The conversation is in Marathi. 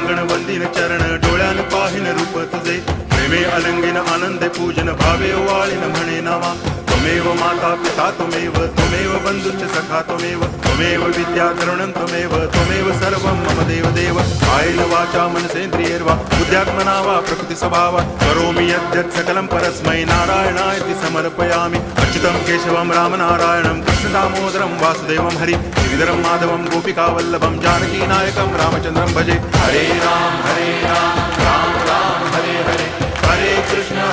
लागण वंदिन चरण डोळ्यान पाहिन रूप तुझे प्रेमे अलंगिन आनंदे पूजन भावे वाळीन म्हणे नावा त्वमेव माता पिता त्वमेव बंधुश्च सखा त्वमेव विद्या तरुणं त्वमेव सर्वं मम देव कायेन वाचा मनसेन्द्रियैर्वा बुद्ध्यात्मना वा प्रकृति स्वभावात् करोमि यद्यत् सकलं परस्मै नारायणायति समर्पयामि अच्युतं केशवं रामनारायणं कृष्णदामोदरं वासुदेवं हरि गिरिधरं माधवं गोपिकावल्लभं जानकीनायकं रामचन्द्रं भजे हरे राम राम राम हरे हरे हरे कृष्ण